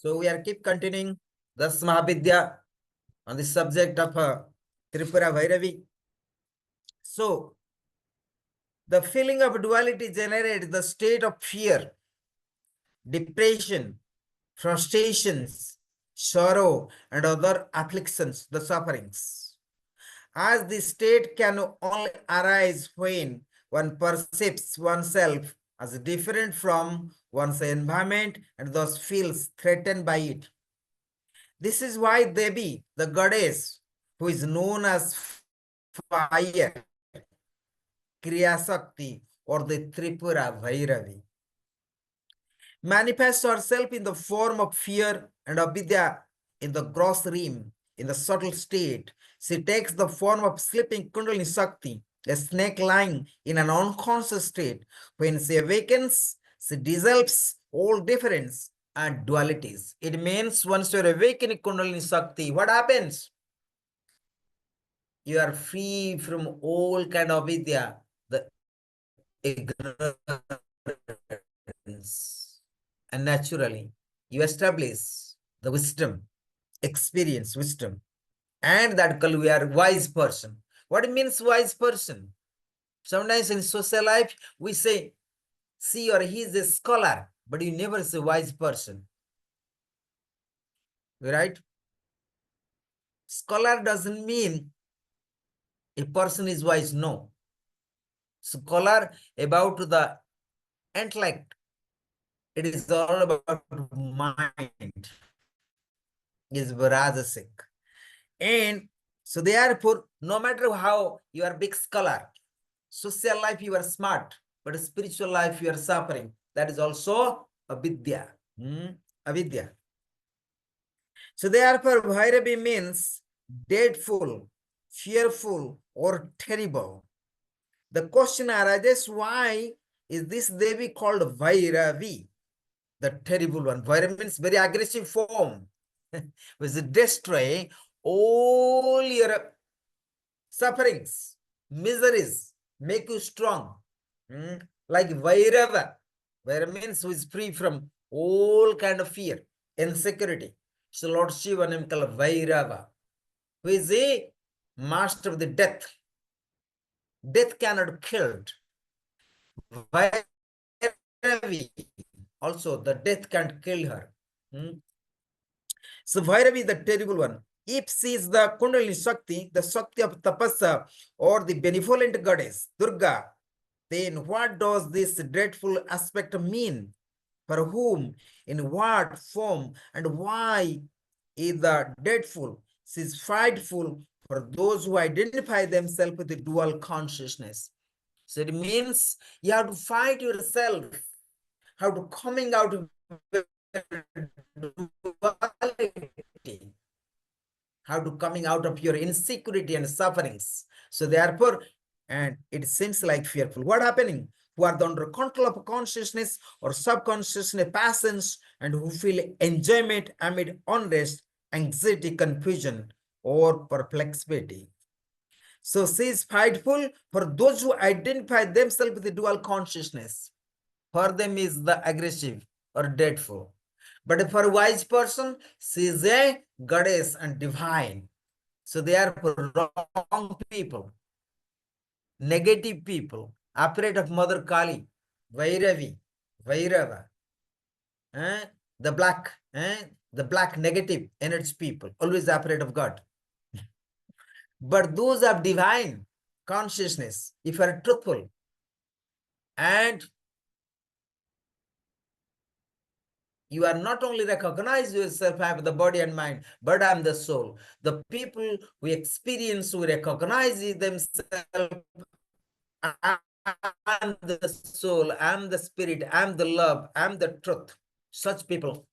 So we are keep continuing this Maha on the subject of Tripura Bhairavi. So the feeling of duality generates the state of fear, depression, frustrations, sorrow, and other afflictions, the sufferings. As the state can only arise when one perceives oneself as different from one's environment and thus feels threatened by it. This is why Devi, the goddess, who is known as fire, Kriya Sakti, or the Tripura Bhairavi, manifests herself in the form of fear and avidya in the gross realm, in the subtle state. She takes the form of sleeping Kundalini Sakti, a snake lying in an unconscious state. When she awakens, she dissolves all difference and dualities. It means once you're awakening Kundalini Sakti, what happens? You are free from all kind of vidya, the ignorance. And naturally, you establish the wisdom, experience wisdom. And that we are wise person. What it means wise person? Sometimes in social life, we say, she or he is a scholar, but you never say wise person. Right? Scholar doesn't mean a person is wise, no. Scholar about the intellect. It is all about mind. Is Rajasic. And so therefore, no matter how you are big scholar, social life you are smart, but spiritual life you are suffering. That is also a vidya. Avidya. So therefore, Bhairavi means dreadful, fearful, or terrible. The question arises, why is this Devi called Bhairavi, the terrible one? Bhairavi means very aggressive form, which destroy all your sufferings, miseries, make you strong. Like Vairava. Vairava means who is free from all kind of fear, insecurity. So Lord Shiva name called Vairava, who is a master of the death. Death cannot kill. Vairavi, also the death can't kill her. So Vairavi is the terrible one. If she is the Kundalini Shakti, the Shakti of Tapasa, or the benevolent goddess, Durga, then what does this dreadful aspect mean? For whom, in what form, and why is the dreadful? She is frightful for those who identify themselves with the dual consciousness. So it means you have to fight yourself, how to coming out of duality, how to coming out of your insecurity and sufferings. So therefore, and it seems like fearful. What happening? Who are under control of consciousness or subconsciousness passions and who feel enjoyment amid unrest, anxiety, confusion, or perplexity. So she is frightful for those who identify themselves with the dual consciousness. For them is the aggressive or dreadful. But for a wise person, she is a goddess and divine. So they are for wrong people, negative people, afraid of Mother Kali, Vairavi, Vairava, the black negative energy people, always afraid of God. But those of divine consciousness, if you are truthful and you are not only recognize yourself, I have the body and mind, but I am the soul. The people who experience, who recognize themselves, I am the soul, I am the spirit, I am the love, I am the truth. Such people,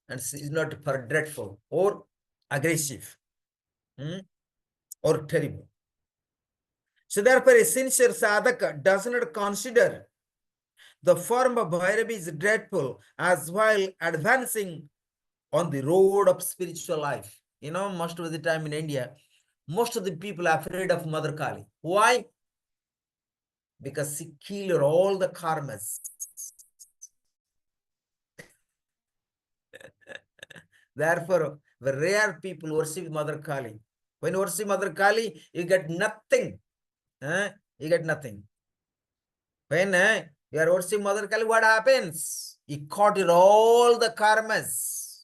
and is not for dreadful or aggressive or terrible. So therefore, a sincere sadhaka does not consider the form of Bhairavi is dreadful as while advancing on the road of spiritual life. You know, most of the time in India, most of the people are afraid of Mother Kali. Why? Because she killed all the karmas. Therefore, the rare people worship Mother Kali. When you worship Mother Kali, you get nothing. You get nothing. When you are worshiping Mother Kali, what happens? You caught in all the karmas.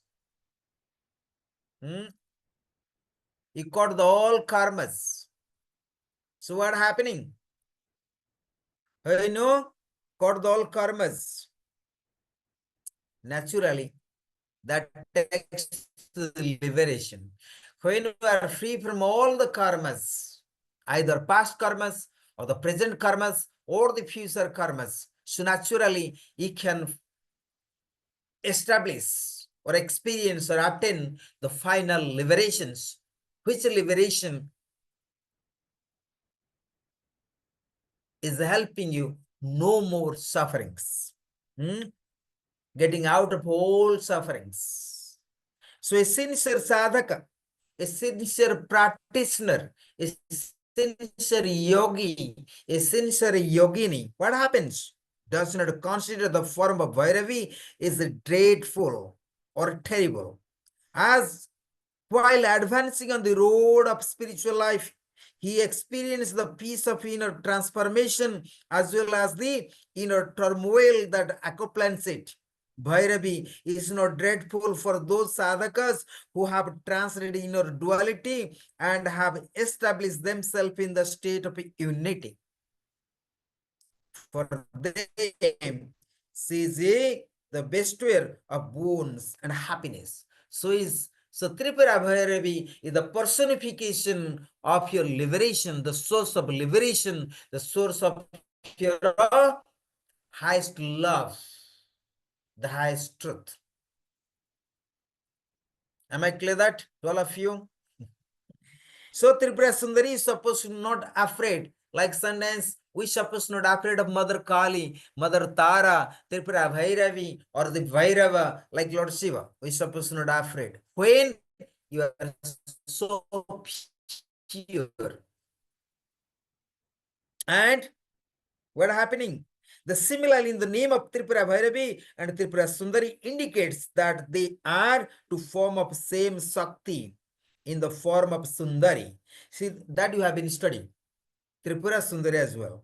You caught the all karmas. So what happening? You know, caught the all karmas. Naturally, that takes to the liberation. When you are free from all the karmas, either past karmas or the present karmas or the future karmas, so naturally you can establish or experience or obtain the final liberations, which liberation is helping you no more sufferings, getting out of all sufferings. So a sincere sadhaka, a sincere practitioner, a sincere yogi, a sincere yogini, what happens? Does not consider the form of Bhairavi is dreadful or terrible. As while advancing on the road of spiritual life, he experienced the peace of inner transformation as well as the inner turmoil that accompanies it. Bhairavi is not dreadful for those sadhakas who have transcended inner duality and have established themselves in the state of unity. For them, she is the bestower of boons and happiness. So Tripura Bhairavi is the personification of your liberation, the source of liberation, the source of your highest love, the highest truth. Am I clear that to all of you? So Tripura Sundari is supposed to not afraid. Like sometimes we supposed not afraid of Mother Kali, Mother Tara, Tripura Bhairavi, or the Bhairava, like Lord Shiva. We supposed not afraid. When you are so pure. And what happening? The similarly in the name of Tripura Bhairavi and Tripura Sundari indicates that they are to form of same Shakti in the form of Sundari. See, that you have been studying. Tripura Sundari as well.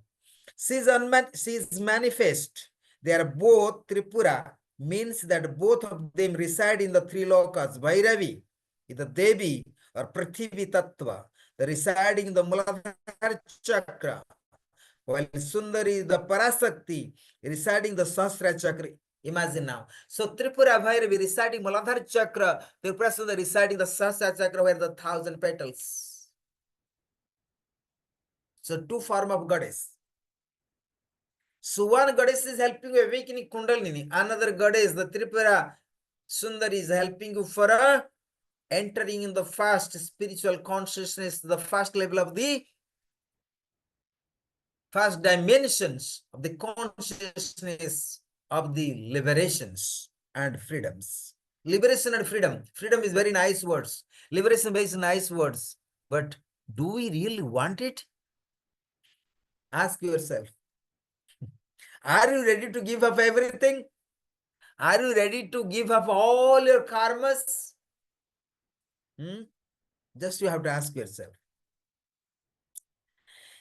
She is manifest. They are both Tripura, means that both of them reside in the three lokas. Bhairavi is the Devi or Prithivi Tattva, the residing in the Muladhara Chakra, while Sundari is the Parasakti, residing the Sahasrara Chakra. Imagine now. So Tripura Bhairavi residing Muladhara Chakra, Tripura Sundari residing the Sahasrara Chakra, where the 1,000 petals. So two form of goddess. So one goddess is helping you awakening Kundalini. Another goddess, the Tripura Sundari, is helping you for entering in the first spiritual consciousness, the first level of the first dimensions of the consciousness of the liberations and freedoms. Liberation and freedom. Freedom is very nice words. Liberation is nice words. But do we really want it? Ask yourself. Are you ready to give up everything? Are you ready to give up all your karmas? Just you have to ask yourself.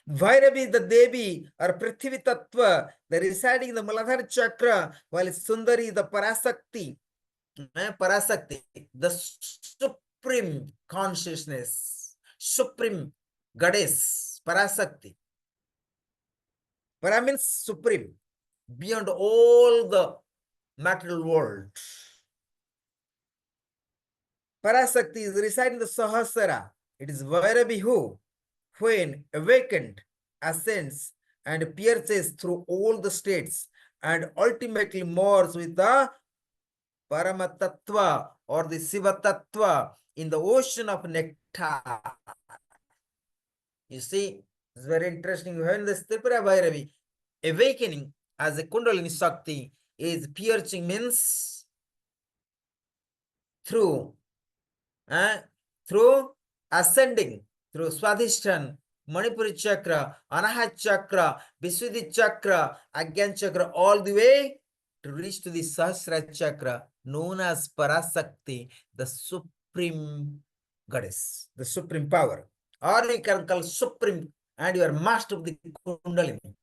Bhairavi, the Devi, or Prithvi Tattva, the residing in the Muladhara Chakra, while Sundari, the Parasakti, the supreme consciousness, supreme goddess, Parasakti. Para means supreme, beyond all the material world. Parasakti is residing in the Sahasrara. It is Bhairavi who, when awakened, ascends and pierces through all the states and ultimately merges with the Parama or the Shiva Tattva in the ocean of nectar. You see, it's very interesting. When the Tripura Bhairavi awakening as a Kundalini Shakti is piercing, means through ascending through Swadhisthana, Manipuri Chakra, Anahat Chakra, Visuddhi Chakra, Agyan Chakra, all the way to reach to the Sahasrara chakra, known as Parasakti, the supreme goddess, the supreme power, or you can call supreme, and you are master of the Kundalini,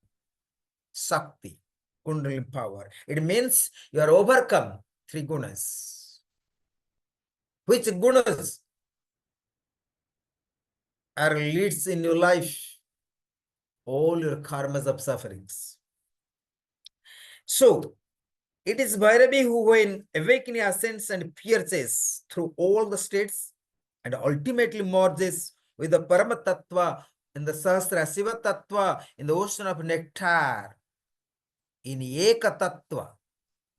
Sakti, Kundalini power. It means you are overcome three gunas. Which gunas are leads in your life? All your karmas of sufferings. So, it is Bhairavi who, when awakening, ascends and pierces through all the states and ultimately merges with the Parama Tattva in the Sahasra, Shiva Tattva in the ocean of nectar, in Eka Tattva,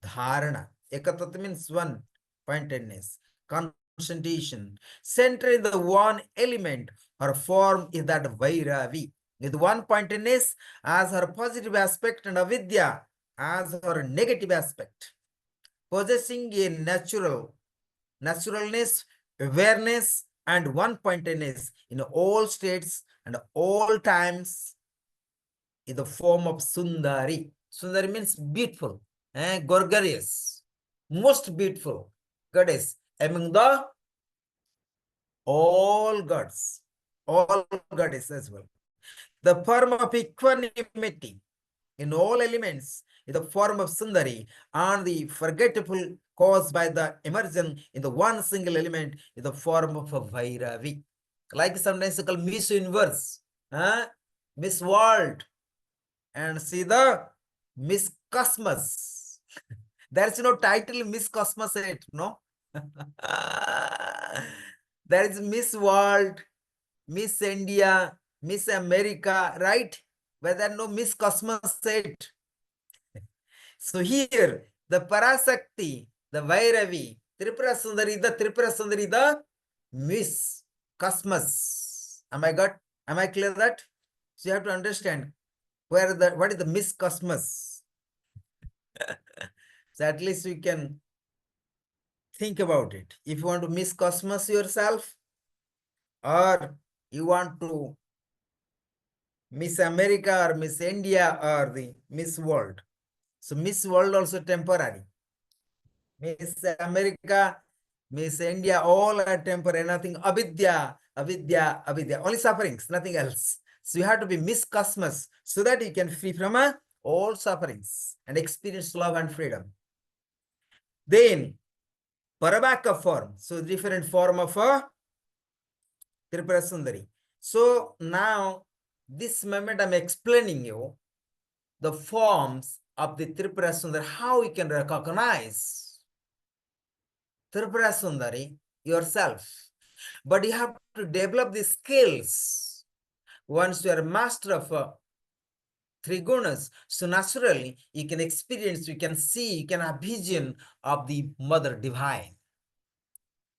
Dharana. Eka Tattva means one pointedness, concentration, center in the one element. Her form is that Vairavi, with one pointedness as her positive aspect and Avidya as her negative aspect, possessing a naturalness, awareness, and one-pointedness in all states and all times in the form of Sundari. Sundari means beautiful, gorgeous, most beautiful goddess among the all gods, all goddess as well. The form of equanimity in all elements in the form of Sundari, and the forgetful caused by the immersion in the one single element in the form of a Vairavi. Like sometimes called Miss Universe, Miss World, and see the Miss Cosmos. There is no title Miss Cosmos yet, no? There is Miss World, Miss India, Miss America, right? But there is no Miss Cosmos yet. So here, the Parasakti, the Vairavi, Tripura Sundari, the Miss Cosmos. Am I clear that? So you have to understand what is the Miss Cosmos. So at least we can think about it. If you want to Miss Cosmos yourself, or you want to Miss America or Miss India or the Miss World. So Miss World also temporary. Miss America, Miss India, all are temporary, nothing. Avidya, only sufferings, nothing else. So you have to be Miss Cosmos so that you can free from all sufferings and experience love and freedom. Then, Parabaka form, so different form of Tripura Sundari. So now, this moment I'm explaining you the forms of the Tripura Sundari, how you can recognize Tripura Sundari yourself. But you have to develop the skills. Once you are a master of three gunas, so naturally you can experience, you can see, you can have vision of the Mother Divine.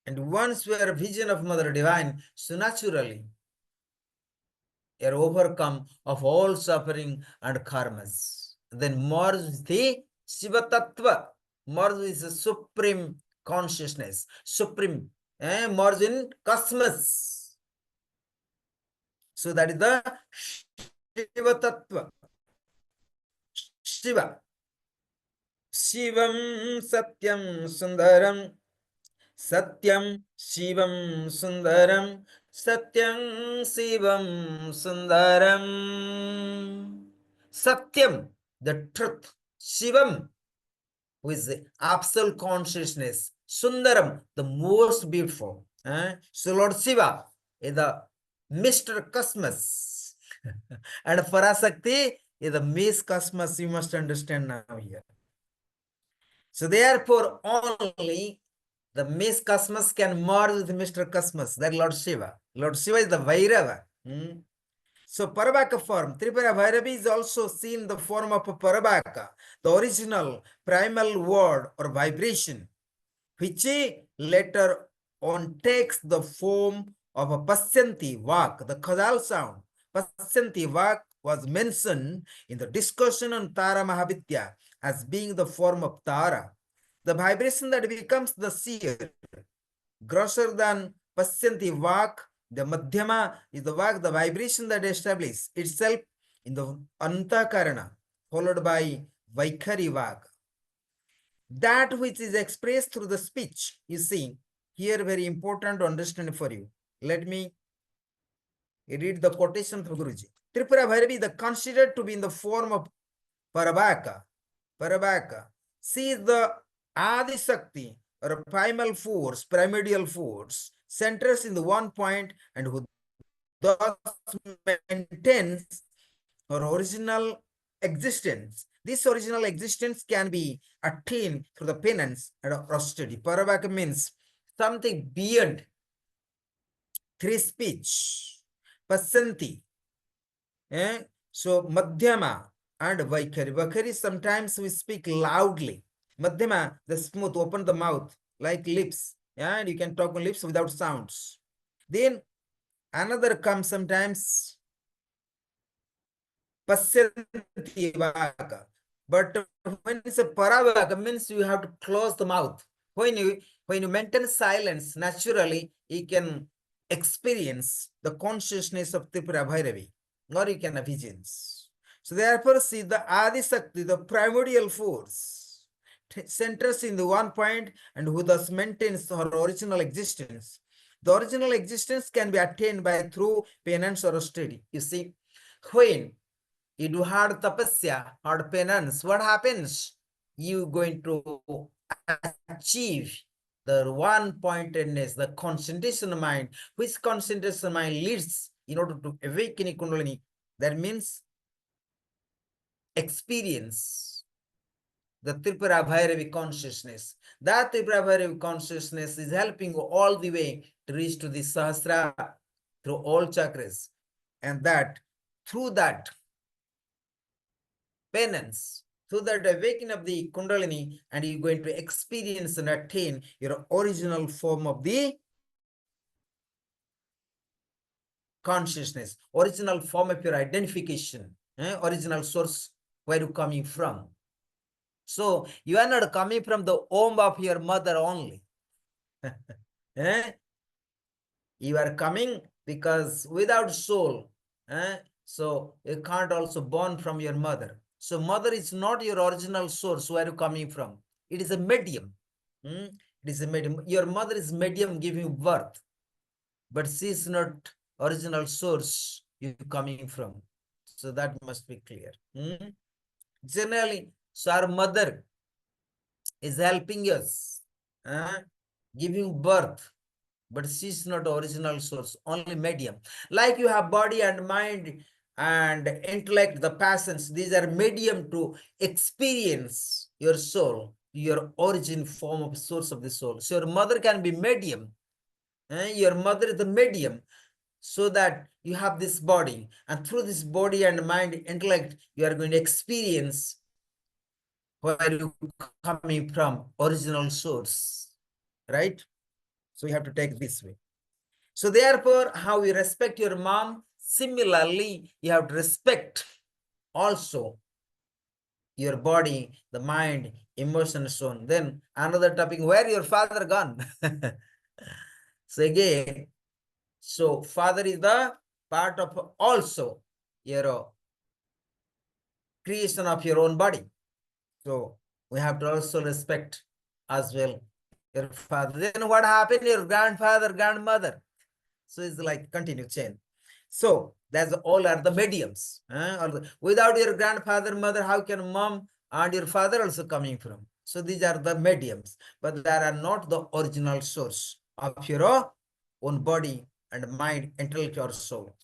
And once you are a vision of Mother Divine, so naturally you are overcome of all suffering and karmas. Then merge the Shiva Tattva, merge is a supreme consciousness, supreme, merge in cosmos. So that is the Shiva Tattva. Shiva. Shivam Satyam Sundaram. Satyam Shivam Sundaram. Satyam Shivam Sundaram. Satyam, the truth. Shivam, who is the absolute consciousness. Sundaram, the most beautiful. So Lord Shiva is the Mr. Cosmos. And Parasakti is the Miss Cosmos. You must understand now here. So therefore, only the Miss Cosmos can merge with Mr. Cosmos. That Lord Shiva. Lord Shiva is the Vairava. So Parabaka form, Tripura Bhairavi is also seen in the form of a Parabaka, the original primal word or vibration, which later on takes the form of a Pasyanti Vak, the causal sound. Pasyanti Vak was mentioned in the discussion on Tara Mahavidya as being the form of Tara, the vibration that becomes the seer, grosser than Pasyanti Vak. The Madhyama is the Vak, the vibration that establishes itself in the Antakarana, followed by Vaikhari Vak. that which is expressed through the speech. You see, here very important to understand for you. Let me read the quotation from Guruji. Tripura Bhairavi is considered to be in the form of Parabhaka. Parabhaka. She is the Adi Shakti, or primal force, primordial force, centers in the one point and who thus maintains her original existence. This original existence can be attained through the penance and austerity. Parabhaka means something beyond three speech. Pasanti. So Madhyama and Vaikhari. Vaikhari, sometimes we speak loudly. Madhyama, the smooth, open the mouth like lips. Yeah, and you can talk on lips without sounds. Then another comes sometimes Pasyanti Vaka. But when it's a Paravaka, means you have to close the mouth. When you maintain silence, naturally you can experience the consciousness of Tripura Bhairavi, or you can have visions. So therefore, see the Adi Sakti, the primordial force, centers in the one point and who thus maintains her original existence. The original existence can be attained by through penance or austerity. You see, when you do hard tapasya, hard penance, what happens? You going to achieve the one-pointedness, the concentration mind, which concentration mind leads in order to awaken Kundalini. That means experience the Tripura Bhairavi consciousness. That Tripura Bhairavi consciousness is helping all the way to reach to the Sahasra through all chakras. And that through that penance, through that awakening of the Kundalini, and you're going to experience and attain your original form of the consciousness, original form of your identification, original source where you're coming from. So you are not coming from the womb of your mother only. You are coming because without soul, so you can't also born from your mother. So mother is not your original source where you're coming from. It is a medium. It is a medium. Your mother is medium giving birth, but she is not original source you coming from. So that must be clear. Generally, so our mother is helping us, giving birth, but she's not original source, only medium. Like you have body and mind and intellect, the passions, these are medium to experience your soul, your origin form of source of the soul. So your mother can be medium. Your mother is the medium, so that you have this body, and through this body and mind, intellect, you are going to experience where you coming from, original source, right? So you have to take this way. So therefore, how you respect your mom, similarly, you have to respect also your body, the mind, emotion, and so on. Then another topic, where your father gone? So again, so father is the part of also your creation of your own body. So we have to also respect as well your father. Then what happened? Your grandfather, grandmother. So it's like continue chain. So that's all are the mediums. Without your grandfather, mother, how can mom and your father also coming from? So these are the mediums, but they are not the original source of your own body and mind, intellect, or soul.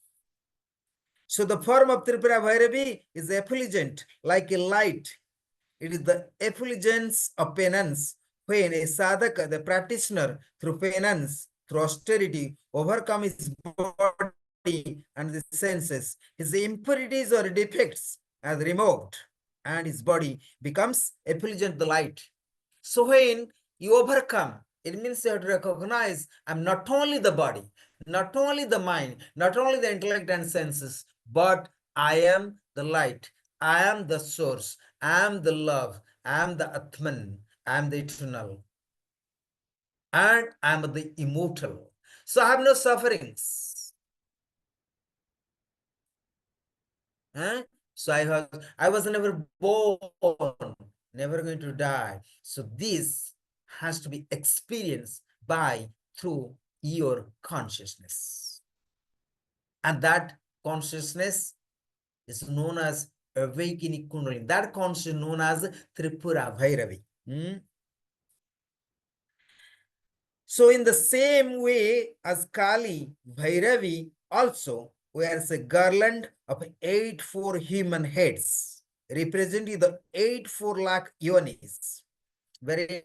So the form of Tripura Bhairavi is effulgent, like a light. It is the effulgence of penance when a sadhaka, the practitioner, through penance, through austerity, overcome his body and the senses. His impurities or defects are removed, and his body becomes effulgent, the light. So when you overcome, it means you have to recognize I'm not only the body, not only the mind, not only the intellect and senses, but I am the light. I am the source. I am the love. I am the Atman. I am the eternal. And I am the immortal. So I have no sufferings. So I was never born. never going to die. So this has to be experienced through your consciousness. And that consciousness is known as awakening Kundalini. That consciousness known as Tripura Bhairavi. So in the same way as Kali, Bhairavi also wears a garland of 84 human heads, representing the 84 lakh yonis. Very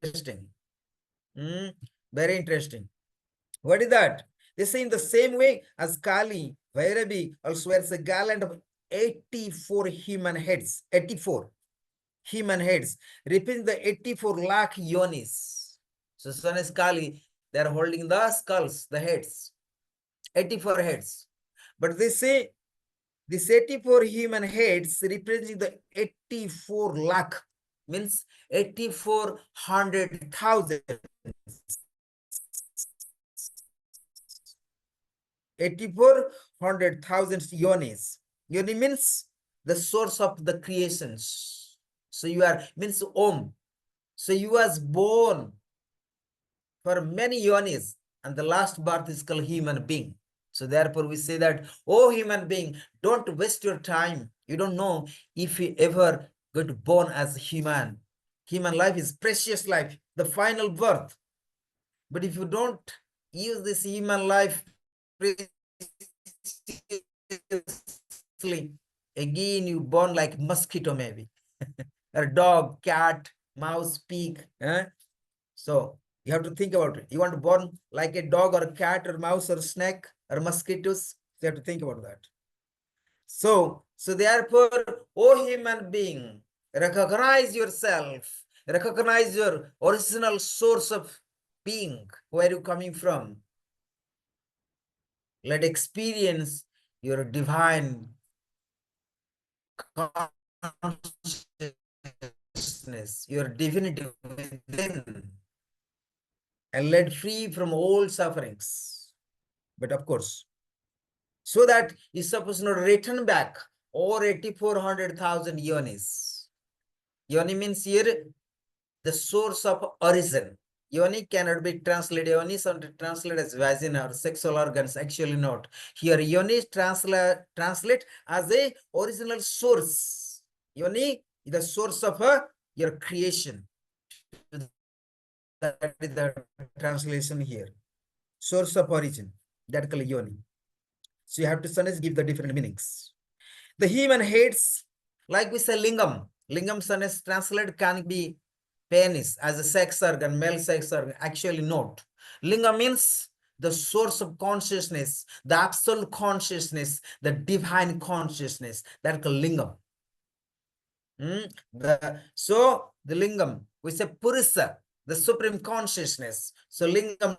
interesting. Very interesting. What is that? They say in the same way as Kali, Bhairavi also wears a garland of 84 human heads. 84 human heads, representing the 84 lakh yonis. So Sun is Kali, they are holding the skulls, the heads, 84 heads. But they say this 84 human heads representing the 84 lakh, means 8400,000. 8400,000 yonis. Yoni means the source of the creations. So you are, means Om. So you was born for many yonis, and the last birth is called human being. So therefore we say that, oh human being, don't waste your time. You don't know if you ever got born as human. Human life is precious life, the final birth. But if you don't use this human life preciously, again you born like mosquito maybe, or dog, cat, mouse, pig. So you have to think about it. You want to born like a dog or a cat or mouse or snake or mosquitoes. You have to think about that. So therefore, oh human being, recognize yourself, recognize your original source of being, where you coming from. Let experience your divine consciousness, your divinity within, and let free from all sufferings. But of course, so that you're supposed to return back or 8400,000 yonis. Yoni means here the source of origin. Yoni cannot be translated. Yoni is translated as vagina or sexual organs. Actually not. Here yoni translate as a original source. Yoni is the source of your creation. That is the translation here. Source of origin. That called yoni. So you have to sometimes give the different meanings. The human heads, like we say lingam. Lingam sometimes translated can be penis as a sex organ, male sex organ. Actually not. Lingam means the source of consciousness, the absolute consciousness, the divine consciousness. That's called lingam. So the lingam, we say purisa, the supreme consciousness. So lingam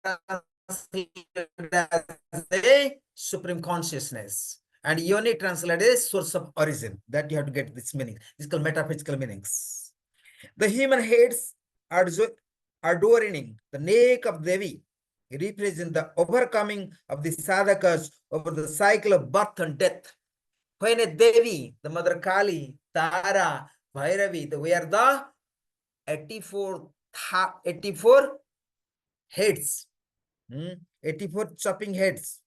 translated as a supreme consciousness. And yoni translated as source of origin. That you have to get this meaning. This is called metaphysical meanings. The human heads are adorning the neck of Devi, represent the overcoming of the sadhakas over the cycle of birth and death. When a Devi, the Mother Kali, Tara, Bhairavi, we are the 84 heads, 84 chopping heads.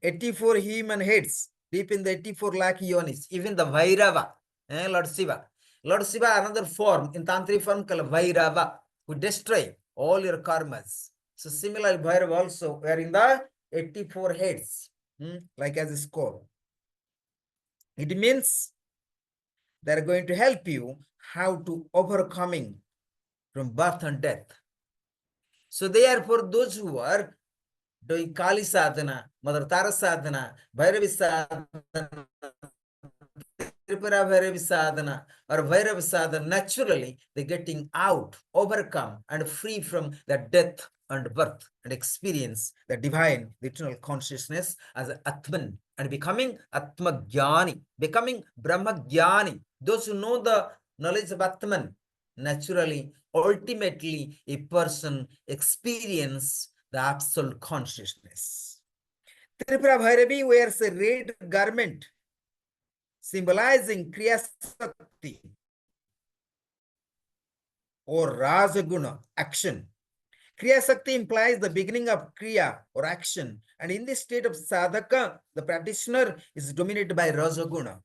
84 human heads, deep in the 84 lakh yonis. Even the Vairava, Lord Shiva. Lord Shiva, another form, in Tantric form called Vairava, who destroy all your karmas. So similarly, Bhairava also wearing the 84 heads, like as a skull. It means they're going to help you how to overcoming from birth and death. So they are for those who are doing Kali sadhana, Mother Tara sadhana, Bhairavi sadhana, Tripura Bhairavi sadhana, or Bhairavi sadhana, naturally they're getting out, overcome, and free from the death and birth, and experience the divine, the eternal consciousness as Atman, and becoming Atma Jnani, becoming Brahma Jnani. Those who know the knowledge of Atman, naturally, ultimately, a person experience the absolute consciousness. Tripura Bhairavi wears a red garment symbolizing Kriya Sakti or Rajaguna, action. Kriya Sakti implies the beginning of Kriya or action, and in this state of sadhaka, the practitioner is dominated by Rajaguna.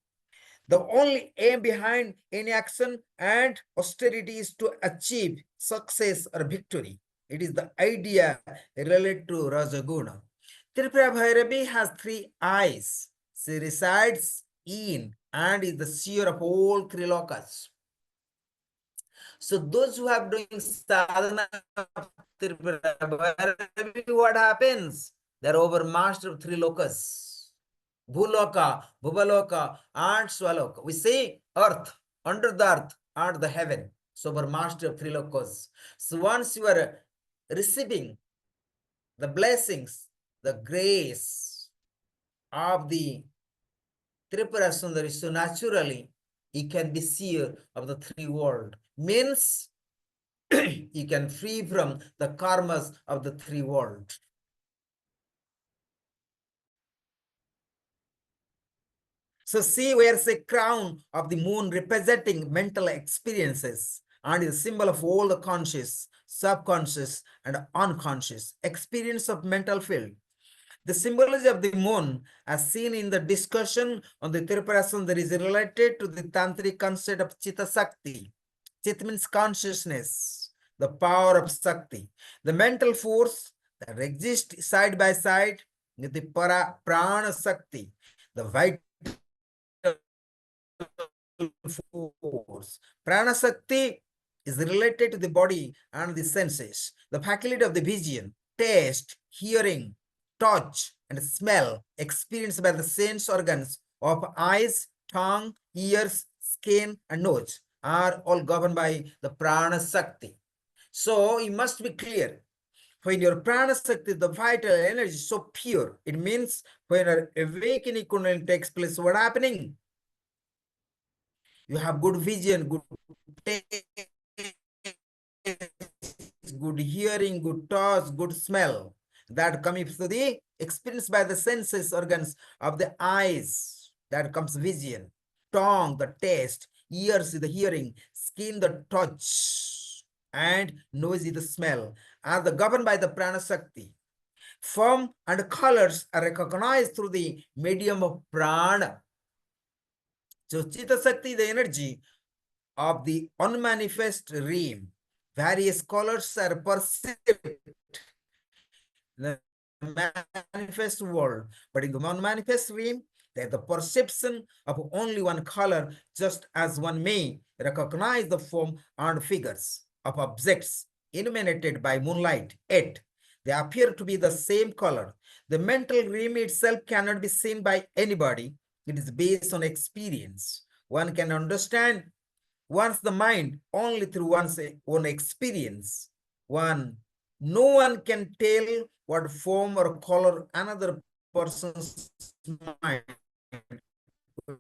The only aim behind any action and austerity is to achieve success or victory. It is the idea related to Rajaguna. Tripura Bhairavi has three eyes. She resides in and is the seer of all three lokas. So those who have doing sadhana of Tripura Bhairavi, what happens? They are overmastered of three lokas. Bhuloka, Bhuvaloka, and Swaloka. We say earth, under the earth, and the heaven. So we're master of three lokas. So once you are receiving the blessings, the grace of the Tripura Sundari, so naturally you can be seer of the three world. Means you can free from the karmas of the three world. So she wears a crown of the moon representing mental experiences and is a symbol of all the conscious, subconscious, and unconscious experience of mental field. The symbology of the moon, as seen in the discussion on the Tripura Sundari, is related to the tantric concept of Chitta Sakti. Chit means consciousness, the power of Sakti, the mental force that exists side by side with the Prana Sakti, the vital force. Prana Sakti is related to the body and the senses, the faculty of the vision, taste, hearing, touch, and smell experienced by the sense organs of eyes, tongue, ears, skin, and nose are all governed by the Prana Sakti. So you must be clear. When your Prana Sakti, the vital energy is so pure, it means when your awakening Kundalini takes place, what happening? You have good vision, good taste, good hearing, good touch, good smell. That comes to the experience by the senses organs of the eyes. That comes vision, tongue, the taste, ears, the hearing, skin, the touch, and nose, the smell, are the governed by the Prana Sakti. Form and colors are recognized through the medium of prana. So Chitta Sakti, the energy of the unmanifest realm. Various colors are perceived in the manifest world, but in the non-manifest realm, there's the perception of only one color, just as one may recognize the form and figures of objects illuminated by moonlight, yet they appear to be the same color. The mental realm itself cannot be seen by anybody. It is based on experience. One can understand one's the mind only through one's own experience. No one can tell what form or color another person's mind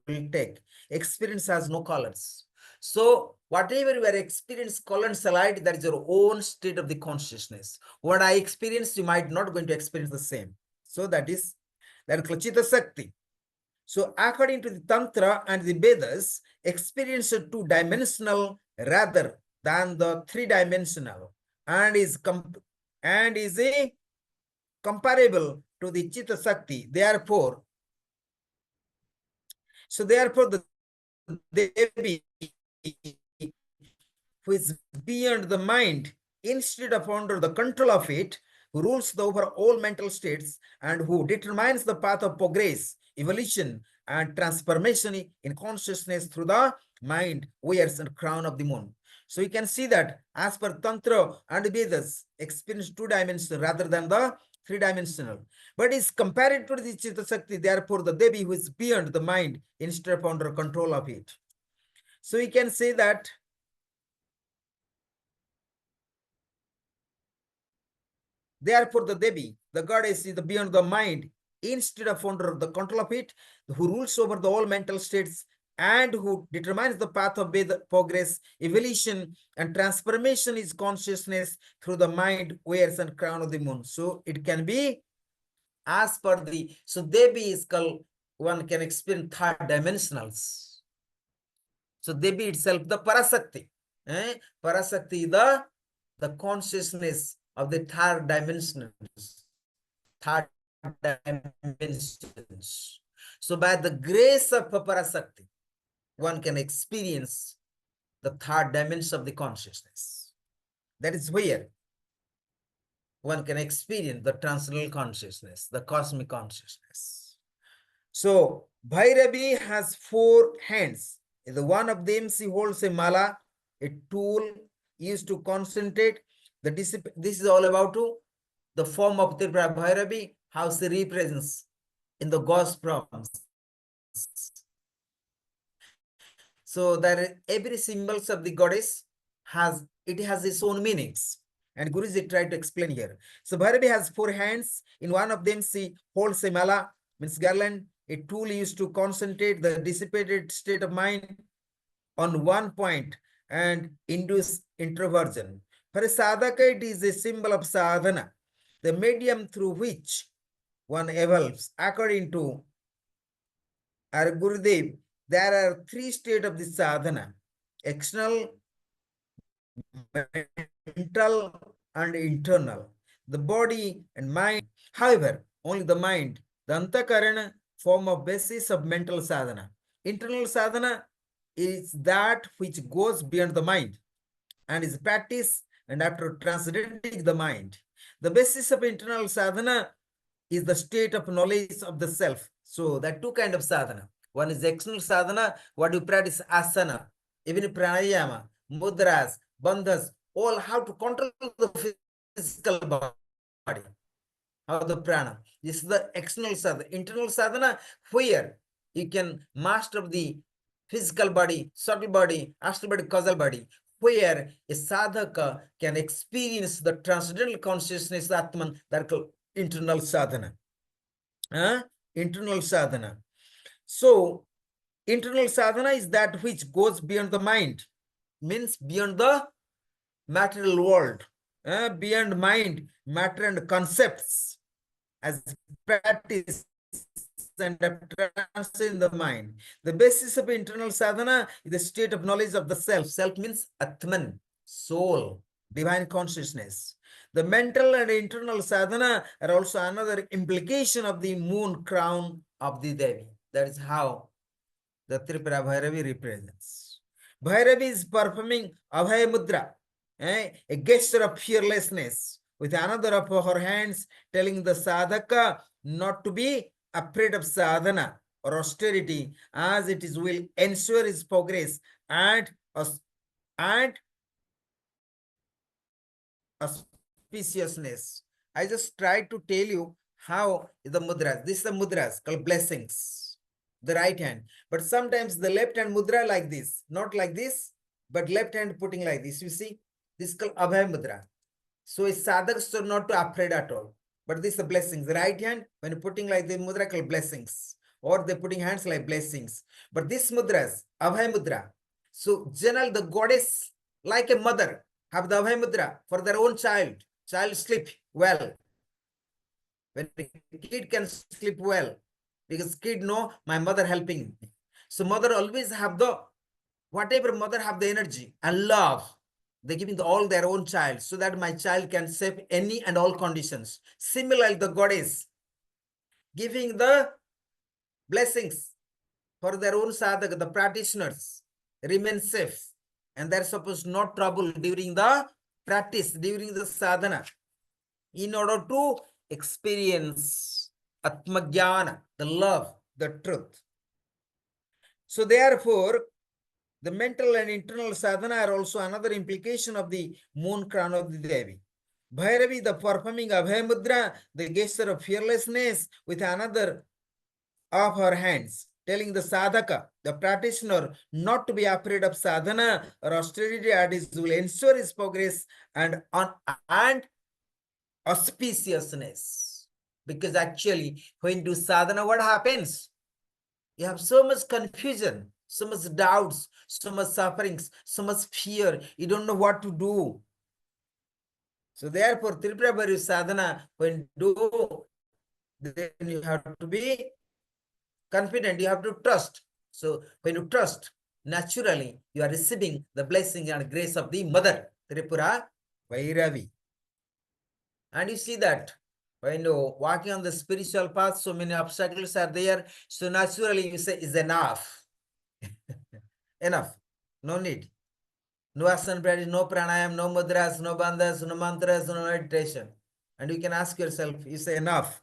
will take. Experience has no colors. So whatever you are experiencing, color and light, that is your own state of the consciousness. What I experienced, you might not going to experience the same. So that is Chitta Sakti. So according to the Tantra and the Vedas, experience is two-dimensional rather than the three-dimensional, and is a comparable to the Chitta Sakti. Therefore, the Devi, who is beyond the mind, instead of under the control of it, who rules over all mental states and who determines the path of progress, evolution, and transformation in consciousness through the mind, wears and crown of the moon. So you can see that as per Tantra and Vedas, experience two-dimensional rather than the three-dimensional. But is compared to the Chitta Sakti, therefore the Devi who is beyond the mind instead of under control of it. So we can say that therefore the Devi, the goddess, is beyond the mind instead of under the control of it, who rules over the all mental states and who determines the path of progress, evolution, and transformation is consciousness through the mind, wears and crown of the moon. So it can be as per the, so Devi is called, one can experience third dimensionals. So Devi itself, the Parasakti. Parasakti, the consciousness of the third dimensions. Third dimensions. So by the grace of Parasakti, one can experience the third dimension of the consciousness. That is where one can experience the transcendental consciousness, the cosmic consciousness. So Bhairavi has 4 hands. The one of them, she holds a mala, a tool used to concentrate the discipline. This is all about the form of the Bhairavi, how she represents in the God's proms. So that every symbols of the goddess has its own meanings. And Guruji tried to explain here. So Bhairavi has 4 hands. In one of them, she holds a mala, means garland, a tool used to concentrate the dissipated state of mind on one point and induce introversion. For a sadhaka, it is a symbol of sadhana, the medium through which one evolves. According to our Gurudev, there are 3 states of the sadhana: external, mental, and internal. The body and mind. However, only the mind, the antakarana, form of basis of mental sadhana. Internal sadhana is that which goes beyond the mind and is practiced and after transcending the mind. The basis of internal sadhana is the state of knowledge of the self. So there are 2 kinds of sadhana. One is external sadhana, what you practice asana, even pranayama, mudras, bandhas, all how to control the physical body, how the prana. This is the external sadhana. Internal sadhana, where you can master the physical body, subtle body, astral body, causal body, where a sadhaka can experience the transcendental consciousness, Atman, that called internal sadhana. Internal sadhana. So, internal sadhana is that which goes beyond the mind, means beyond the material world, beyond mind, matter and concepts, as practice and transcend the mind. The basis of internal sadhana is the state of knowledge of the self. Self means Atman, soul, divine consciousness. The mental and internal sadhana are also another implication of the moon crown of the Devi. That is how the Tripura Bhairavi represents. Bhairavi is performing Abhay Mudra, a gesture of fearlessness, with another of her hands telling the sadhaka not to be afraid of sadhana or austerity, as it is will ensure his progress and auspiciousness. I just tried to tell you how the mudras. This is the mudras called blessings. The right hand. But sometimes the left hand mudra like this. Not like this, but left hand putting like this. You see? This is called Abhay Mudra. So a sadhak should not to afraid at all. But this is the blessings. The right hand, when putting like the mudra called blessings. Or they're putting hands like blessings. But this mudras, Abhay Mudra. So general the goddess, like a mother, have the Abhay Mudra for their own child. Child sleep well. When the kid can sleep well, because kid know my mother helping me. So mother always have the, whatever mother have the energy and love, they giving all their own child, so that my child can save any and all conditions. Similarly, the goddess giving the blessings for their own sadhaka, the practitioners remain safe, and they're supposed not trouble during the practice, during the sadhana, in order to experience Atmajnana, the love, the truth. So therefore, the mental and internal sadhana are also another implication of the moon crown of the Devi. Bhairavi, the performing Abhay Mudra, the gesture of fearlessness, with another of her hands, telling the sadhaka, the practitioner, not to be afraid of sadhana or austerity, as it will ensure his progress and auspiciousness. Because actually, when you do sadhana, what happens? You have so much confusion, so much doubts, so much sufferings, so much fear. You don't know what to do. So therefore, Tripura Bhairavi sadhana, when do then you have to be confident, you have to trust. So when you trust, naturally you are receiving the blessing and grace of the mother, Tripura Vairavi. And you see that when you walking on the spiritual path, so many obstacles are there. So naturally you say is enough. Enough. No need. No asana practice, no pranayam, no mudras, no bandhas, no mantras, no meditation. And you can ask yourself, you say enough.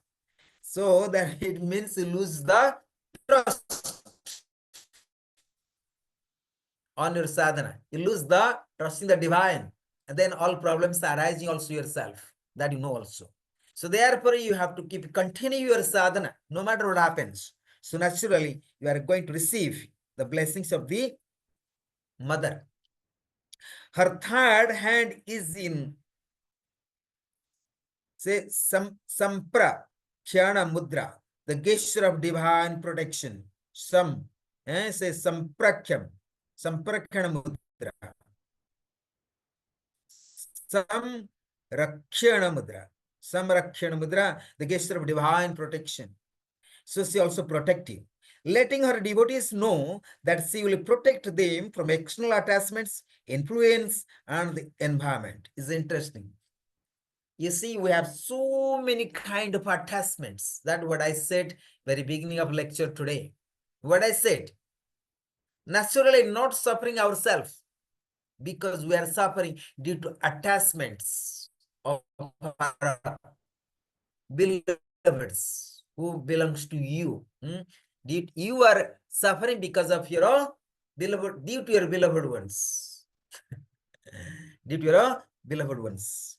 So that it means you lose the trust on your sadhana. You lose the trust in the divine. And then all problems are arising also yourself. That you know also. So therefore you have to continue your sadhana no matter what happens. So naturally you are going to receive the blessings of the mother. Her third hand is in, say, Sampra Khyana Mudra, the gesture of divine protection. Say Samprakhyam, Samprakhyana Mudra. Samrakhyana Mudra. Samrakhyana Mudra, the gesture of divine protection. So she also protective, letting her devotees know that she will protect them from external attachments, influence, and the environment. Is interesting. You see, we have so many kind of attachments. That's what I said very beginning of lecture today. What I said, naturally not suffering ourselves because we are suffering due to attachments of our beloveds who belongs to you. You are suffering because of your beloved, due to your beloved ones. Due to your beloved ones.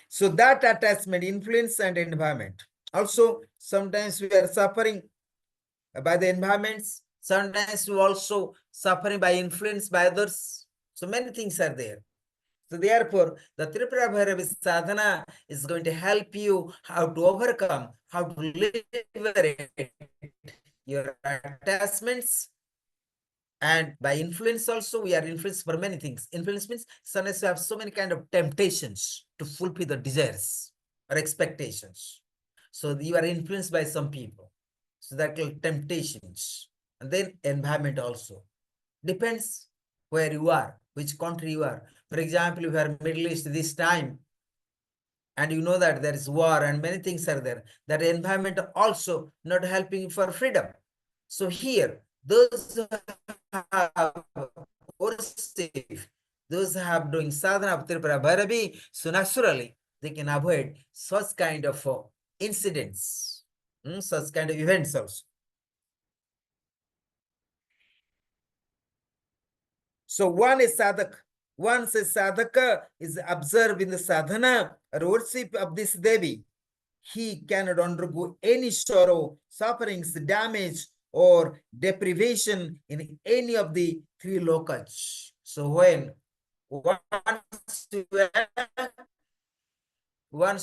So that attachment, influence and environment. Also, sometimes we are suffering by the environments. Sometimes we also suffering by influence by others. So many things are there. So therefore, the Tripura Bhairavi sadhana is going to help you how to overcome, how to liberate your attachments. And by influence also, we are influenced for many things. Influence means sometimes we have so many kind of temptations to fulfill the desires or expectations. So you are influenced by some people. So that are temptations. And then environment also. Depends where you are, which country you are. For example, if you are Middle East this time, and you know that there is war and many things are there, that environment also not helping for freedom. So here, those who have those who have doing sadhana of Tripura Bhairavi, so naturally they can avoid such kind of incidents, such kind of events also. So one is sadhak. Once a sadhaka is observed in the sadhana or worship of this Devi, he cannot undergo any sorrow, sufferings, damage, or deprivation in any of the three lokas. So when once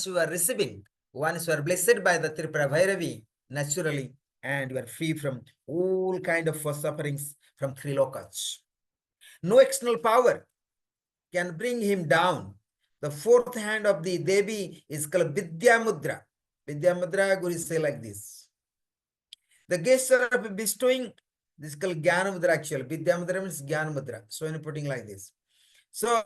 you are receiving, once you are blessed by the Tripura Bhairavi, naturally, and you are free from all kind of sufferings from three lokas. No external power can bring him down. The fourth hand of the Devi is called Vidya Mudra. Vidya Mudra, Guru say like this. The gesture of bestowing, this is called Jnana Mudra actually. Vidya Mudra means Jnana Mudra. So I'm putting like this. So